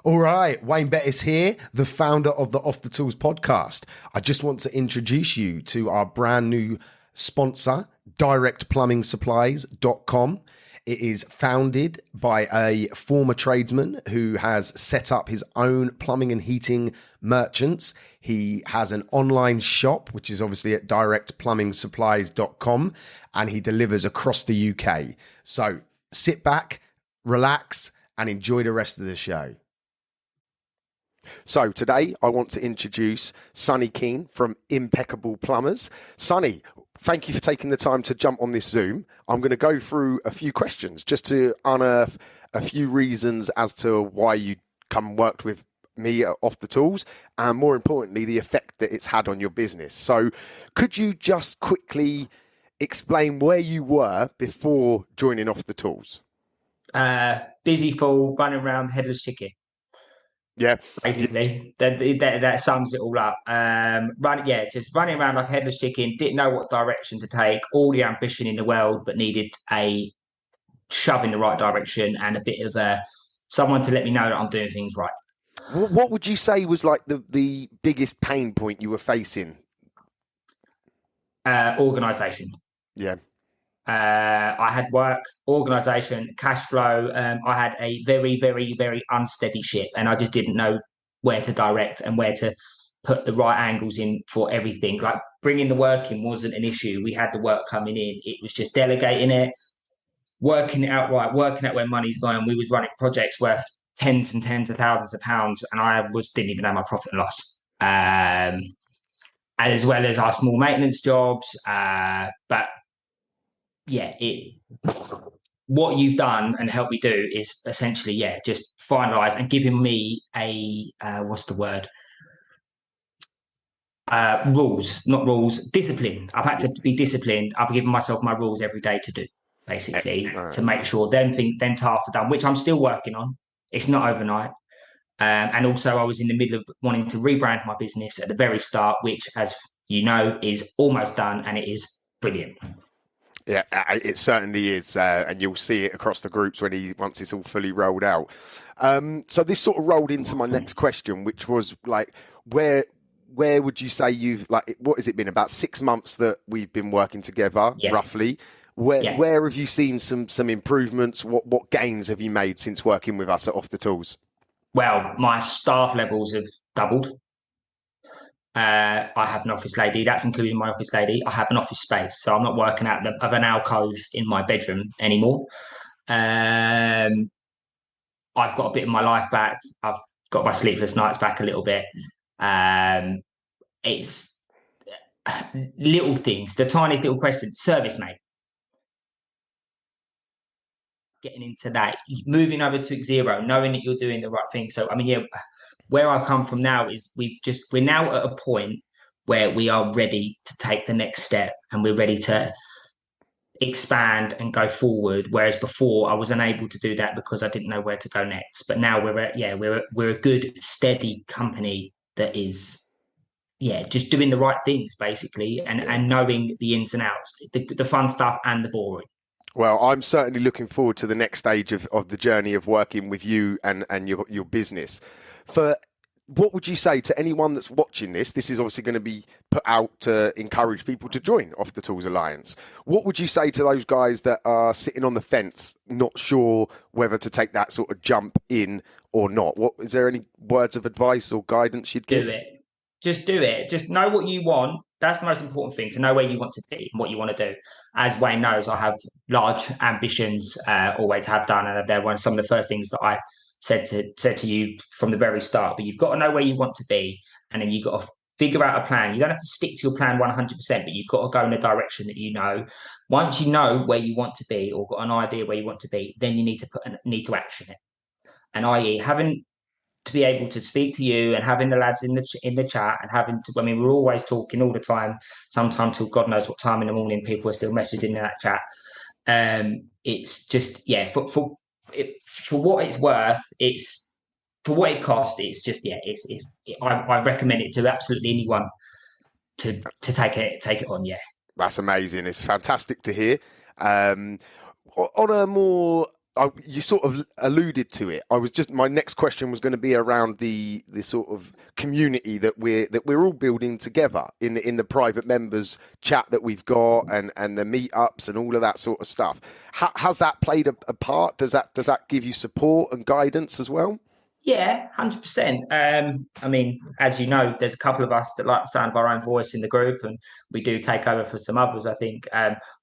All right, Wayne Bettis here, the founder of the Off the Tools podcast. I just want to introduce you to our brand new sponsor, directplumbing.supplies.com. It is founded by a former tradesman who has set up his own plumbing and heating merchants. He has an online shop, which is obviously at directplumbing.supplies.com, and he delivers across the UK. So sit back, relax, and enjoy the rest of the show. So today I want to introduce Sonny Keane from Impeccable Plumbers. Sonny, thank you for taking the time to jump on this Zoom. I'm going to go through a few questions just to unearth a few reasons as to why you come and worked with me at Off the Tools, and more importantly, the effect that it's had on your business. So could you just quickly explain where you were before joining Off the Tools? Busy fool, running around headless chicken. Yeah, basically that sums it all up. Just running around like a headless chicken. Didn't know what direction to take. All the ambition in the world, but needed a shove in the right direction and a bit of someone to let me know that I'm doing things right. What would you say was like the biggest pain point you were facing? Organisation. Yeah. I had work, organisation, cash flow. I had a very, very, very unsteady ship, and I just didn't know where to direct and where to put the right angles in for everything. Like bringing the work in wasn't an issue. We had the work coming in. It was just delegating it, working it out right, working out where money's going. We was running projects worth tens and tens of thousands of pounds, and I didn't even know my profit and loss. As well as our small maintenance jobs, but yeah, what you've done and helped me do is essentially, just finalise and giving me a discipline. I've had to be disciplined. I've given myself my rules every day to do, basically, to make sure then tasks are done, which I'm still working on. It's not overnight. And also I was in the middle of wanting to rebrand my business at the very start, which, as you know, is almost done, and it is brilliant. Yeah, it certainly is, and you'll see it across the groups once it's all fully rolled out. So this sort of rolled into my next question, which was like, where would you say what has it been, about 6 months that we've been working together, roughly? Where have you seen some improvements? What gains have you made since working with us at Off the Tools? Well, my staff levels have doubled. I have an office lady. That's including my office lady. I have an office space, so I'm not working out of an alcove in my bedroom anymore. I've got a bit of my life back. I've got my sleepless nights back a little bit. It's little things, the tiniest little questions. Service, mate. Getting into that, moving over to zero, knowing that you're doing the right thing. So, I mean, where I come from now is we're now at a point where we are ready to take the next step, and we're ready to expand and go forward. Whereas before I was unable to do that because I didn't know where to go next. But now we're a good, steady company that is just doing the right things, basically, and knowing the ins and outs, the fun stuff and the boring. Well, I'm certainly looking forward to the next stage of the journey of working with you and your business. What would you say to anyone that's watching this? This is obviously going to be put out to encourage people to join Off the Tools Alliance. What would you say to those guys that are sitting on the fence, not sure whether to take that sort of jump in or not? Is there any words of advice or guidance you'd give? Do it. Just do it. Just know what you want. That's the most important thing, to know where you want to be and what you want to do. As Wayne knows, I have large ambitions, always have done, and they're some of the first things that I said to you from the very start. But you've got to know where you want to be, and then you've got to figure out a plan. You don't have to stick to your plan 100%, but you've got to go in the direction that you know. Once you know where you want to be, or got an idea where you want to be, then you need to action it. And i.e., having to be able to speak to you and having the lads in the chat and we're always talking all the time, sometimes till God knows what time in the morning people are still messaging in that chat. It's just, for what it's worth, it's for what it costs. It's just, I recommend it to absolutely anyone to take it on. Yeah. That's amazing. It's fantastic to hear. On a more you sort of alluded to it. My next question was going to be around the sort of community that we're all building together in the private members chat that we've got, and the meetups and all of that sort of stuff. Has that played a part? Does that give you support and guidance as well? Yeah, 100%. I mean, as you know, there's a couple of us that like the sound of our own voice in the group, and we do take over for some others, I think.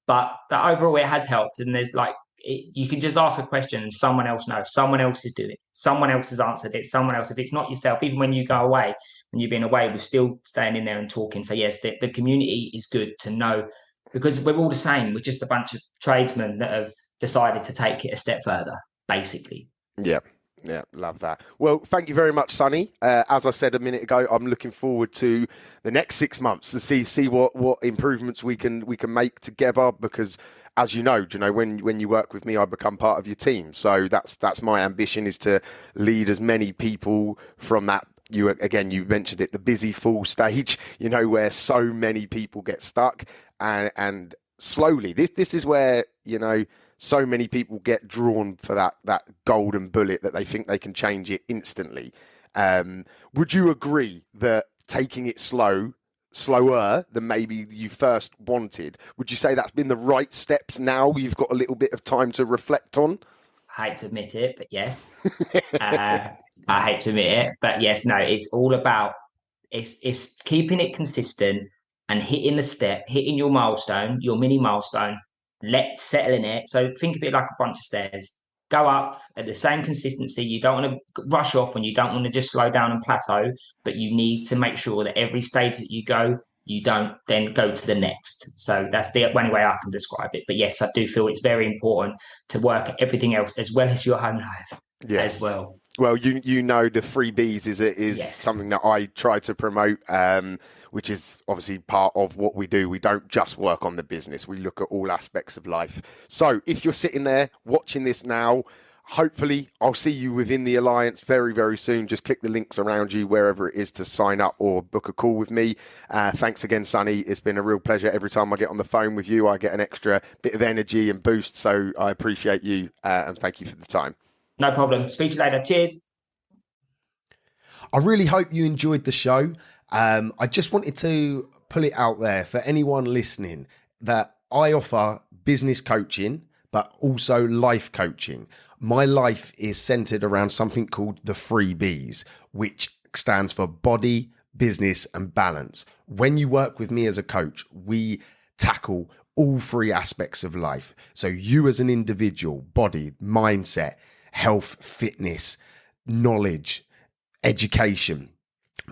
But overall, it has helped. And there's like, you can just ask a question and someone else knows, someone else is doing it, someone else has answered it, someone else, if it's not yourself, even when you go away, when you've been away, we're still staying in there and talking. So, yes, the community is good to know because we're all the same. We're just a bunch of tradesmen that have decided to take it a step further, basically. Yeah. Yeah, love that. Well, thank you very much, Sonny. As I said a minute ago, I'm looking forward to the next 6 months to see what improvements we can make together. Because, as you know, when you work with me, I become part of your team. So that's my ambition, is to lead as many people from that. You mentioned it, the busy full stage. Where so many people get stuck, and slowly this is where so many people get drawn for that golden bullet that they think they can change it instantly. Would you agree that taking it slower than maybe you first wanted, would you say that's been the right steps now you've got a little bit of time to reflect on? I hate to admit it, but yes. I hate to admit it, but yes, no, it's all about it's keeping it consistent and hitting your milestone, your mini milestone, settle in it. So think of it like a bunch of stairs. Go up at the same consistency. You don't want to rush off and you don't want to just slow down and plateau, but you need to make sure that every stage that you go, you don't then go to the next. So that's the only way I can describe it. But yes, I do feel it's very important to work at everything else as well as your home life as well. Well, the 3Bs is Yes. something that I try to promote, which is obviously part of what we do. We don't just work on the business. We look at all aspects of life. So if you're sitting there watching this now, hopefully I'll see you within the Alliance very, very soon. Just click the links around you, wherever it is, to sign up or book a call with me. Thanks again, Sonny. It's been a real pleasure. Every time I get on the phone with you, I get an extra bit of energy and boost. So I appreciate you, and thank you for the time. No problem. Speak to you later. Cheers. I really hope you enjoyed the show. I just wanted to pull it out there for anyone listening that I offer business coaching, but also life coaching. My life is centered around something called the 3Bs, which stands for body, business, and balance. When you work with me as a coach, we tackle all three aspects of life. So you as an individual, body, mindset, health, fitness, knowledge, education.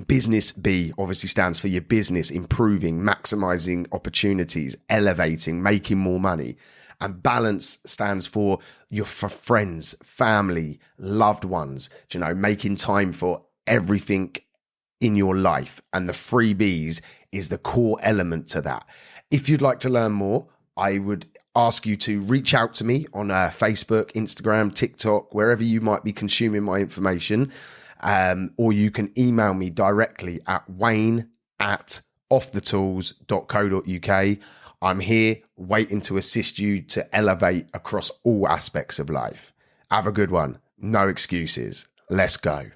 Business B obviously stands for your business, improving, maximizing opportunities, elevating, making more money. And balance stands for your friends, family, loved ones, making time for everything in your life. And the 3Bs is the core element to that. If you'd like to learn more, I would ask you to reach out to me on Facebook, Instagram, TikTok, wherever you might be consuming my information. Or you can email me directly at wayne@offthetools.co.uk. I'm here waiting to assist you to elevate across all aspects of life. Have a good one. No excuses. Let's go.